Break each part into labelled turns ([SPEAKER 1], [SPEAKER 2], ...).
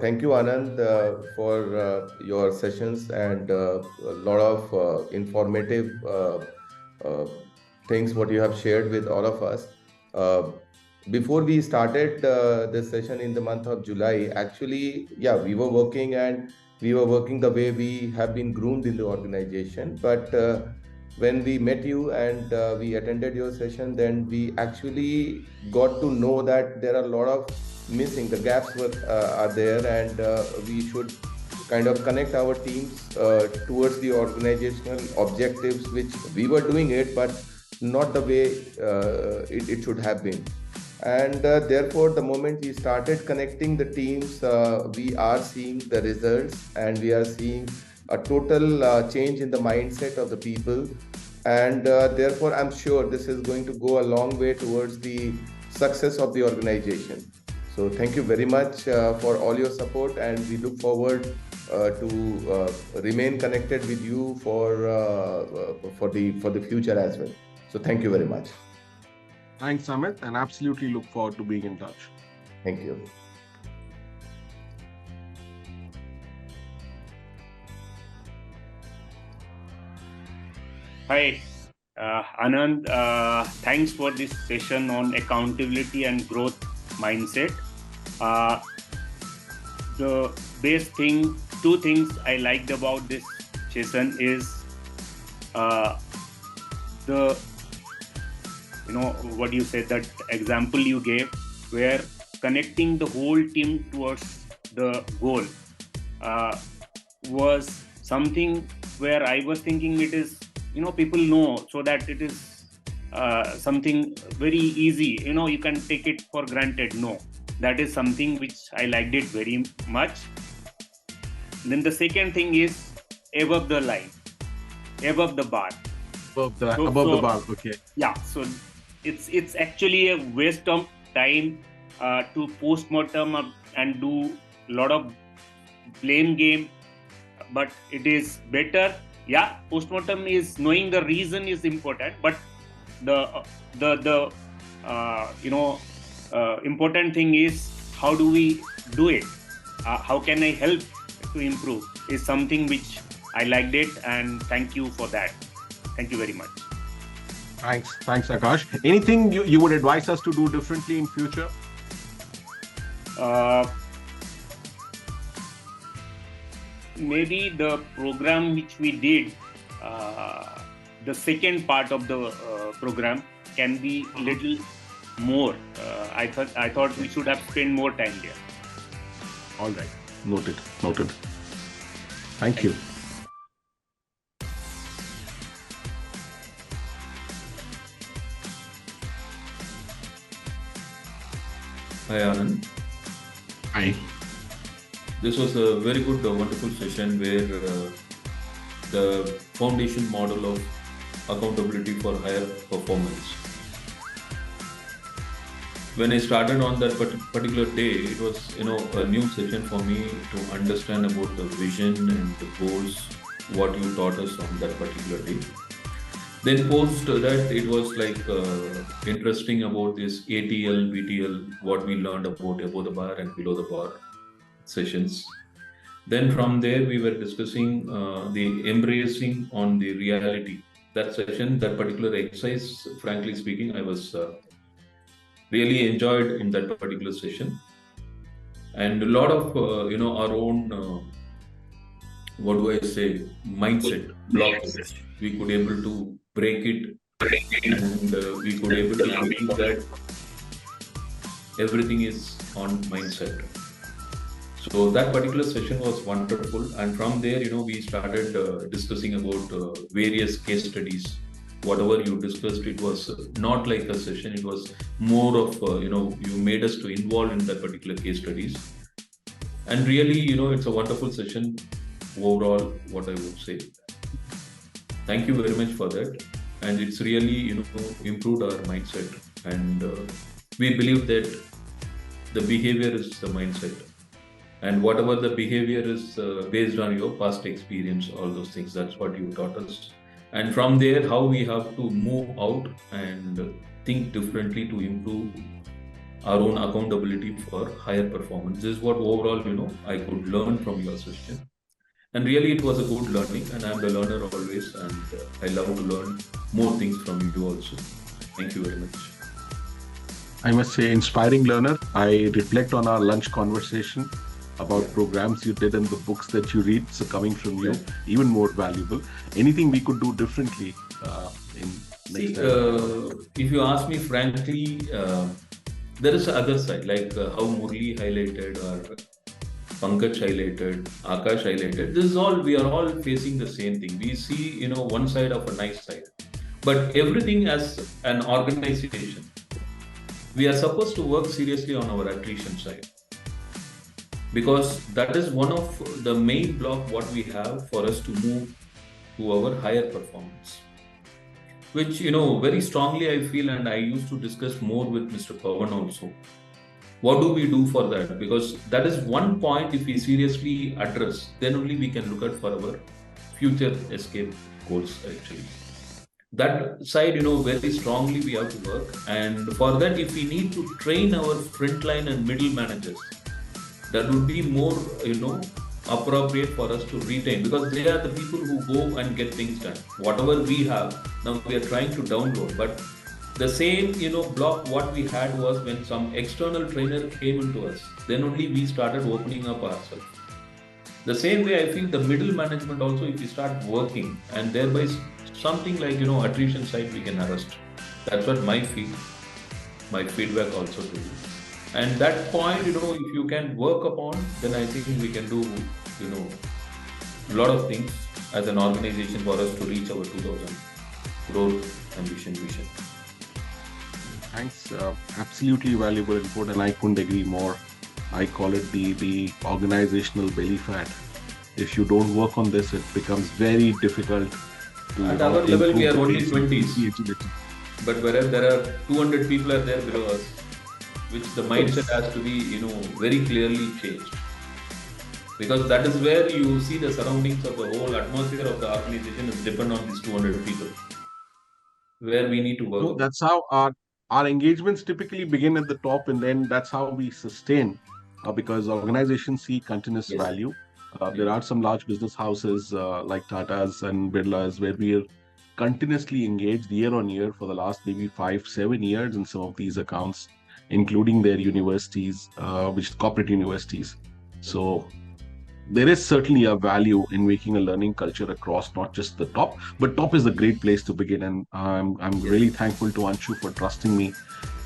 [SPEAKER 1] Thank you, Anand, for your sessions and a lot of informative uh, things what you have shared with all of us. Uh, Before we started this session in the month of July, actually, yeah, we were working the way we have been groomed in the organization. But when we met you and we attended your session, then we actually got to know that there are a lot of missing, the gaps were are there, and we should kind of connect our teams towards the organizational objectives, which we were doing it, but not the way it should have been. And therefore, the moment we started connecting the teams, we are seeing the results, and we are seeing a total change in the mindset of the people. And therefore, I'm sure this is going to go a long way towards the success of the organization. So thank you very much for all your support, and we look forward to remain connected with you for the future as well. So thank you very much.
[SPEAKER 2] Thanks, Amit, and absolutely look forward to being in touch.
[SPEAKER 1] Thank you.
[SPEAKER 3] Hi, Anand. Thanks for this session on accountability and growth mindset. The best thing, two things I liked about this session is the what you said, that example you gave, where connecting the whole team towards the goal was something where I was thinking it is, people know, so that it is something very easy, you can take it for granted. No, that is something which I liked it very much. Then the second thing is above the line, above the bar.
[SPEAKER 2] Above the bar, okay.
[SPEAKER 3] Yeah, so it's actually a waste of time to postmortem and do a lot of blame game, but it is better. Yeah, postmortem is knowing the reason is important, but the important thing is how do we do it? How can I help to improve? Is something which I liked it, and thank you for that. Thank you very much.
[SPEAKER 2] Thanks, Akash. Anything you would advise us to do differently in future?
[SPEAKER 3] Maybe the program which we did, the second part of the program can be little more. I thought we should have spent more time there.
[SPEAKER 2] All right, noted. Thank you.
[SPEAKER 4] Hi, Anand.
[SPEAKER 2] Hi.
[SPEAKER 4] This was a very good, wonderful session where the foundation model of accountability for higher performance. When I started on that particular day, it was a new session for me to understand about the vision and the goals, what you taught us on that particular day. Then post that, it was like interesting about this ATL, BTL, what we learned about above the bar and below the bar sessions. Then from there, we were discussing the embracing on the reality. That session, that particular exercise, frankly speaking, I was really enjoyed in that particular session. And a lot of, our own, what do I say, mindset blocks, we could able to break it, and we could able to believe that everything is on mindset. So that particular session was wonderful, and from there, we started discussing about various case studies. Whatever you discussed, it was not like a session; it was more of you made us to involve in that particular case studies, and really, it's a wonderful session overall. What I would say. Thank you very much for that, and it's really improved our mindset, and we believe that the behavior is the mindset, and whatever the behavior is based on your past experience, all those things, that's what you taught us. And from there, how we have to move out and think differently to improve our own accountability for higher performance. This is what overall, I could learn from your session. And really, it was a good learning, and I'm the learner always, and I love to learn more things from you also. Thank you very much.
[SPEAKER 2] I must say, inspiring learner. I reflect on our lunch conversation about programs you did and the books that you read. So coming from you, even more valuable. Anything we could do differently in next
[SPEAKER 4] See,
[SPEAKER 2] time?
[SPEAKER 4] if you ask me frankly, there is the other side, like how Murli highlighted or Pankaj highlighted, Akash highlighted. This is all, we are all facing the same thing. We see, one side of a nice side. But everything as an organization, we are supposed to work seriously on our attrition side, because that is one of the main block what we have for us to move to our higher performance, which very strongly I feel, and I used to discuss more with Mr. Pawan also. What do we do for that? Because that is one point, if we seriously address, then only we can look at for our future escape goals actually. That side, very strongly we have to work. And for that, if we need to train our frontline and middle managers, that would be more, appropriate for us to retain, because they are the people who go and get things done. Whatever we have, now we are trying to download. But the same, block what we had was when some external trainer came into us, then only we started opening up ourselves. The same way, I feel the middle management also, if we start working, and thereby something like, attrition side we can arrest. That's what my feedback also to you. And that point, if you can work upon, then I think we can do, a lot of things as an organization for us to reach our 2000 growth ambition vision.
[SPEAKER 2] Thanks. Absolutely valuable input, and I couldn't agree more. I call it the organizational belly fat. If you don't work on this, it becomes very difficult to
[SPEAKER 4] At our level, we are only
[SPEAKER 2] pace
[SPEAKER 4] 20s. But whereas there are 200 people are there below us, which the mindset has to be, very clearly changed. Because that is where you see the surroundings of the whole atmosphere of the organization is depend on these 200 people, where we need to work.
[SPEAKER 2] No, that's how our engagements typically begin at the top, and then that's how we sustain. Because organizations see continuous
[SPEAKER 4] Yes.
[SPEAKER 2] value. There are some large business houses like Tata's and Birla's where we are continuously engaged year on year for the last maybe 5-7 years in some of these accounts, including their universities, which corporate universities. So there is certainly a value in making a learning culture across not just the top, but top is a great place to begin. And I'm really thankful to Anshu for trusting me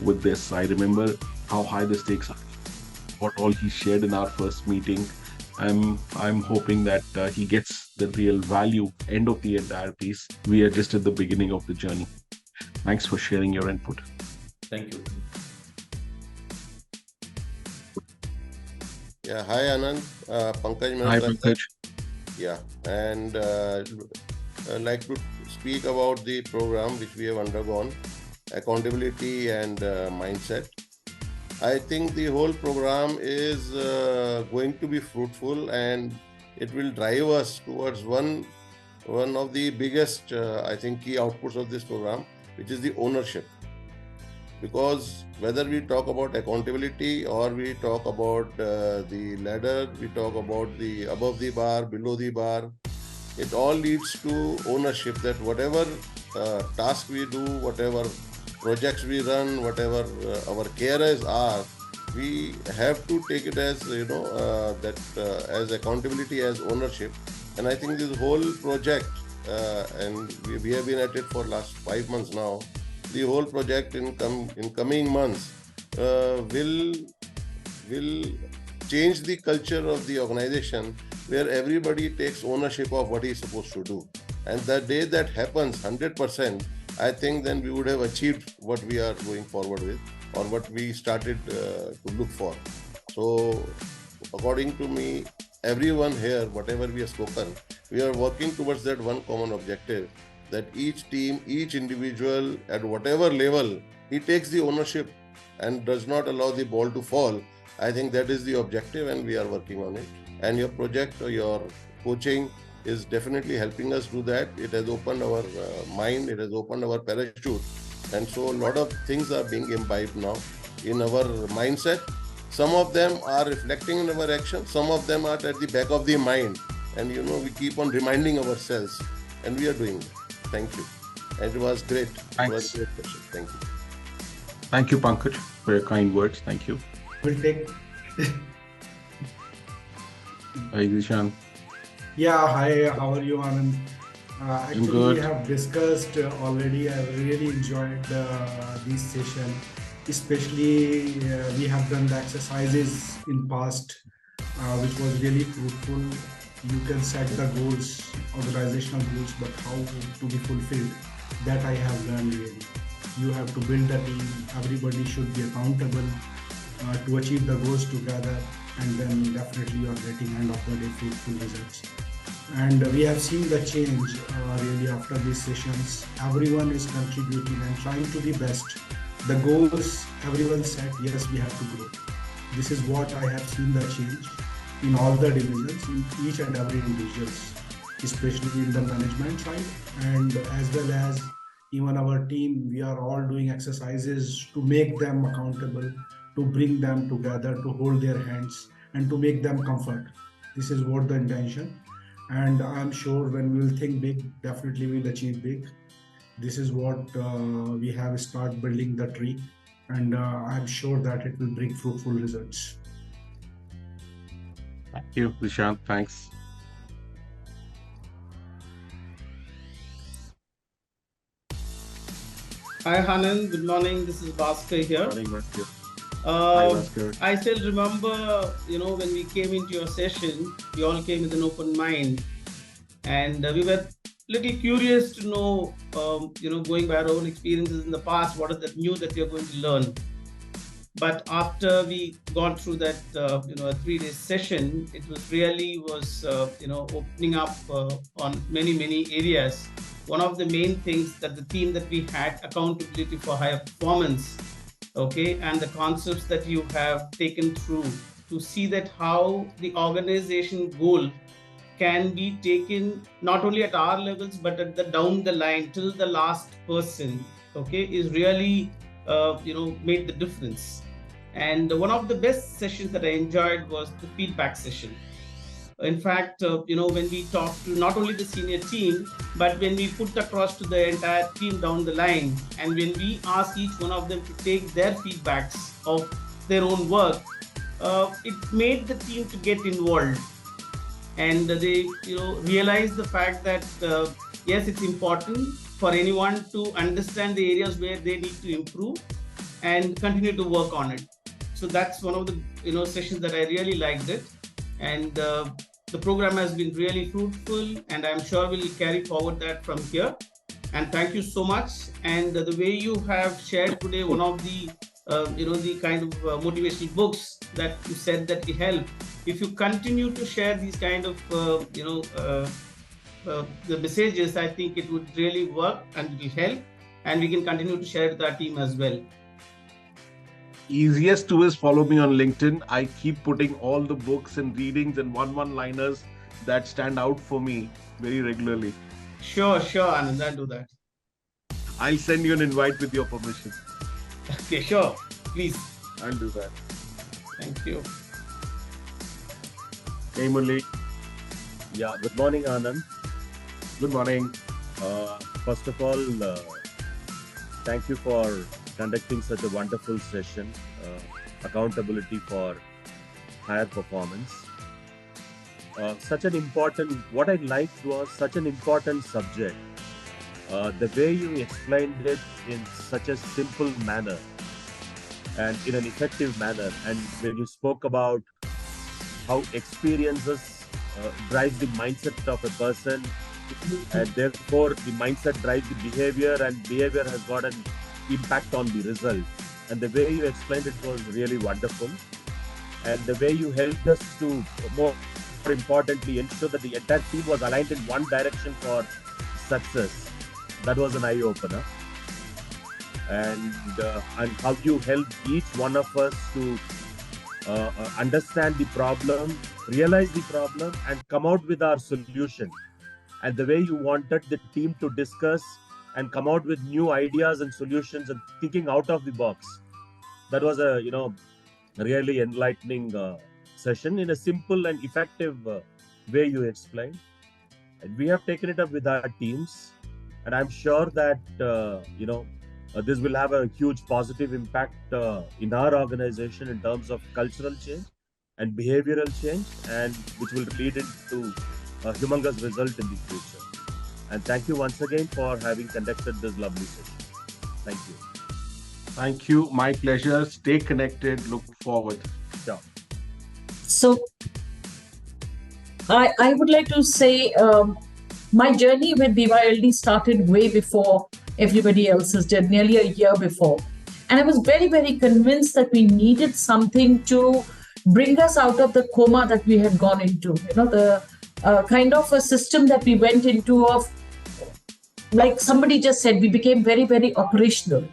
[SPEAKER 2] with this. I remember how high the stakes are, what all he shared in our first meeting. I'm hoping that he gets the real value end of the entire piece. We are just at the beginning of the journey. Thanks for sharing your input.
[SPEAKER 4] Thank you.
[SPEAKER 5] Yeah, hi Anand, Pankaj.
[SPEAKER 2] Hi, Pankaj.
[SPEAKER 5] Yeah, and I'd like to speak about the program which we have undergone, accountability and mindset. I think the whole program is going to be fruitful, and it will drive us towards one of the biggest, I think, key outputs of this program, which is the ownership. Because whether we talk about accountability or we talk about the ladder, we talk about the above the bar, below the bar, it all leads to ownership, that whatever task we do, whatever projects we run, whatever our carers are, we have to take it as, as accountability, as ownership. And I think this whole project, and we have been at it for last 5 months now, the whole project in coming months will change the culture of the organization, where everybody takes ownership of what he is supposed to do. And the day that happens 100%, I think then we would have achieved what we are going forward with, or what we started to look for. So according to me, everyone here, whatever we have spoken, we are working towards that one common objective, that each team, each individual at whatever level, he takes the ownership and does not allow the ball to fall. I think that is the objective, and we are working on it. And your project or your coaching is definitely helping us do that. It has opened our mind, it has opened our parachute. And so a lot of things are being imbibed now. in our mindset. Some of them are reflecting in our action. Some of them are at the back of the mind. And we keep on reminding ourselves, and we are doing it. Thank you. And it was great. It was
[SPEAKER 2] Thanks.
[SPEAKER 5] a great session. Thank you.
[SPEAKER 2] Thank you, Pankaj, for your kind words. Thank you.
[SPEAKER 6] We'll take.
[SPEAKER 2] Hi, Zishan.
[SPEAKER 6] Yeah, hi, how are you, Anand? Actually,
[SPEAKER 2] good.
[SPEAKER 6] we have discussed already. I really enjoyed this session. Especially, we have done the exercises in past, which was really fruitful. You can set the goals, organizational goals, but how to be fulfilled, that I have learned really. You have to build a team. Everybody should be accountable to achieve the goals together, and then definitely you are getting end of the day fruitful results. And we have seen the change really after these sessions. Everyone is contributing and trying to be best. The goals everyone set, yes, we have to grow. This is what I have seen the change in all the divisions, in each and every individuals, especially in the management side, and as well as even our team. We are all doing exercises to make them accountable, to bring them together, to hold their hands, and to make them comfort. This is what the intention. And I'm sure when we will think big, definitely we'll achieve big. This is what we have start building the tree, and I'm sure that it will bring fruitful results.
[SPEAKER 2] Thank you, Zishan. Thanks.
[SPEAKER 7] Hi, Anand. Good morning. This is Bhaskar here.
[SPEAKER 2] Morning, Bhaskar. Hi, Bhaskar.
[SPEAKER 7] I still remember, when we came into your session, we all came with an open mind, and we were little curious to know, going by our own experiences in the past, what is that new that we are going to learn. But after we got through that, a 3-day session, it was really opening up on many areas. One of the main things that the theme that we had, accountability for higher performance, okay, and the concepts that you have taken through to see that how the organization goal can be taken not only at our levels but at the down the line till the last person, okay, is really made the difference. And one of the best sessions that I enjoyed was the feedback session. In fact, when we talked to not only the senior team, but when we put across to the entire team down the line, and when we asked each one of them to take their feedbacks of their own work, it made the team to get involved. And they realize the fact that yes, it's important for anyone to understand the areas where they need to improve and continue to work on it. So that's one of the sessions that I really liked it. And the program has been really fruitful, and I'm sure we'll carry forward that from here. And thank you so much. And the way you have shared today one of the the kind of motivational books that you said that will help. If you continue to share these kind of the messages, I think it would really work and it will help, and we can continue to share it with our team as well.
[SPEAKER 2] Easiest to is follow me on LinkedIn. I keep putting all the books and readings and one-liners that stand out for me very regularly.
[SPEAKER 7] Sure, Anand, I'll do that.
[SPEAKER 2] I'll send you an invite with your permission.
[SPEAKER 7] Okay, sure. Please.
[SPEAKER 2] I'll do that.
[SPEAKER 7] Thank you.
[SPEAKER 2] Hey, Murli.
[SPEAKER 8] Yeah, good morning, Anand.
[SPEAKER 2] Good morning.
[SPEAKER 8] First of all, thank you for conducting such a wonderful session, accountability for higher performance. What I liked was such an important subject. The way you explained it in such a simple manner and in an effective manner, and when you spoke about how experiences drive the mindset of a person, and therefore the mindset drives the behavior, and behavior has got an impact on the result. And the way you explained it was really wonderful. And the way you helped us to, more importantly, ensure that the entire team was aligned in one direction for success. That was an eye-opener. And how you helped each one of us to understand the problem, realize the problem, and come out with our solution. And the way you wanted the team to discuss and come out with new ideas and solutions and thinking out of the box. that was a really enlightening session in a simple and effective way you explained. And we have taken it up with our teams, and I'm sure that this will have a huge positive impact in our organization in terms of cultural change and behavioral change, and which will lead into a humongous result in the future. And thank you once again for having conducted this lovely session. Thank you.
[SPEAKER 2] Thank you. My pleasure. Stay connected. Look forward.
[SPEAKER 8] Sure.
[SPEAKER 9] So I would like to say my journey with BYLD started way before everybody else's did, nearly a year before. And I was very, very convinced that we needed something to bring us out of the coma that we had gone into. The kind of a system that we went into of, like somebody just said, we became very, very operational.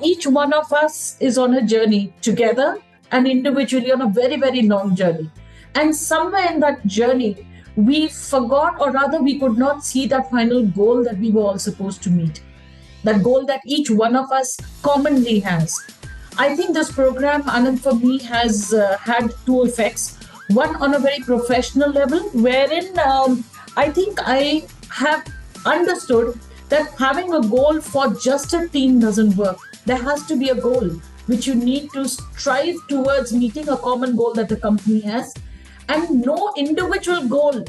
[SPEAKER 9] Each one of us is on a journey together and individually on a very, very long journey. And somewhere in that journey, we forgot, or rather we could not see that final goal that we were all supposed to meet. That goal that each one of us commonly has. I think this program, Anand, for me has had two effects. One on a very professional level, wherein I think I have understood that having a goal for just a team doesn't work. There has to be a goal which you need to strive towards meeting a common goal that the company has. And no individual goal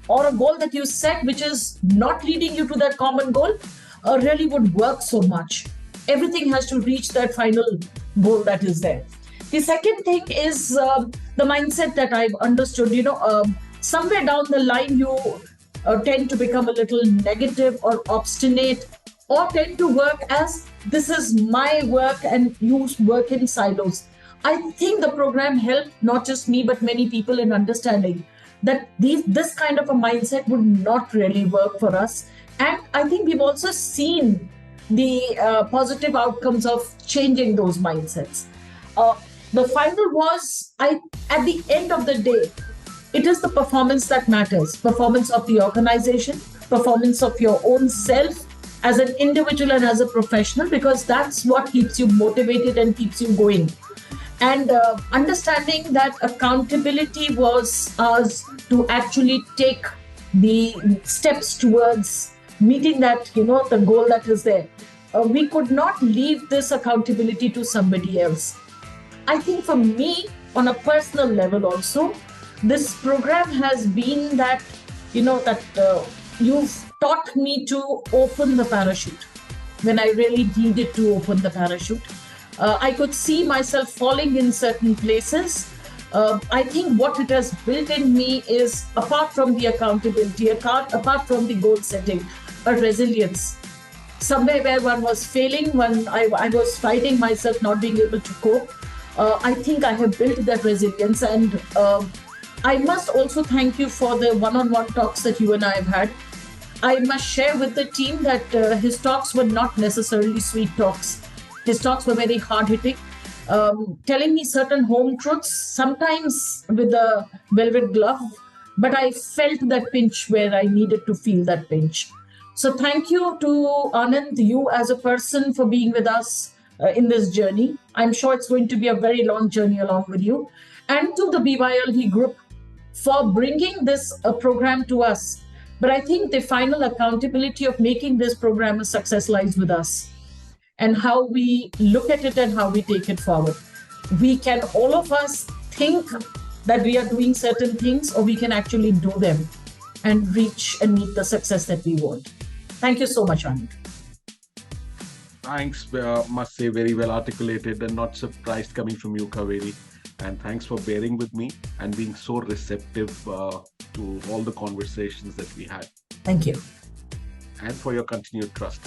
[SPEAKER 9] or a goal that you set which is not leading you to that common goal really would work so much. Everything has to reach that final goal that is there. The second thing is the mindset that I've understood. Somewhere down the line, you tend to become a little negative or obstinate, or tend to work as this is my work and you work in silos. I think the program helped not just me, but many people in understanding that this kind of a mindset would not really work for us. And I think we've also seen the positive outcomes of changing those mindsets. The final was, at the end of the day, it is the performance that matters. Performance of the organization, performance of your own self as an individual and as a professional, because that's what keeps you motivated and keeps you going. And understanding that accountability was us to actually take the steps towards meeting that, the goal that is there. We could not leave this accountability to somebody else. I think for me, on a personal level also, this program has been that, you've taught me to open the parachute when I really needed to open the parachute. I could see myself falling in certain places. I think what it has built in me is, apart from the accountability, apart from the goal setting, a resilience. Somewhere where one was failing, when I was fighting myself not being able to cope, I think I have built that resilience. And I must also thank you for the one-on-one talks that you and I have had. I must share with the team that his talks were not necessarily sweet talks. His talks were very hard-hitting, telling me certain home truths, sometimes with a velvet glove, but I felt that pinch where I needed to feel that pinch. So thank you to Anand, you as a person, for being with us in this journey. I'm sure it's going to be a very long journey along with you. And to the BYLD Group for bringing this program to us. But I think the final accountability of making this program a success lies with us, and how we look at it and how we take it forward. We can, all of us, think that we are doing certain things, or we can actually do them and reach and meet the success that we want. Thank you so much, Anand.
[SPEAKER 2] Thanks, must say, very well articulated, and not surprised coming from you, Kaveri. And thanks for bearing with me and being so receptive to all the conversations that we had.
[SPEAKER 9] Thank you.
[SPEAKER 2] And for your continued trust.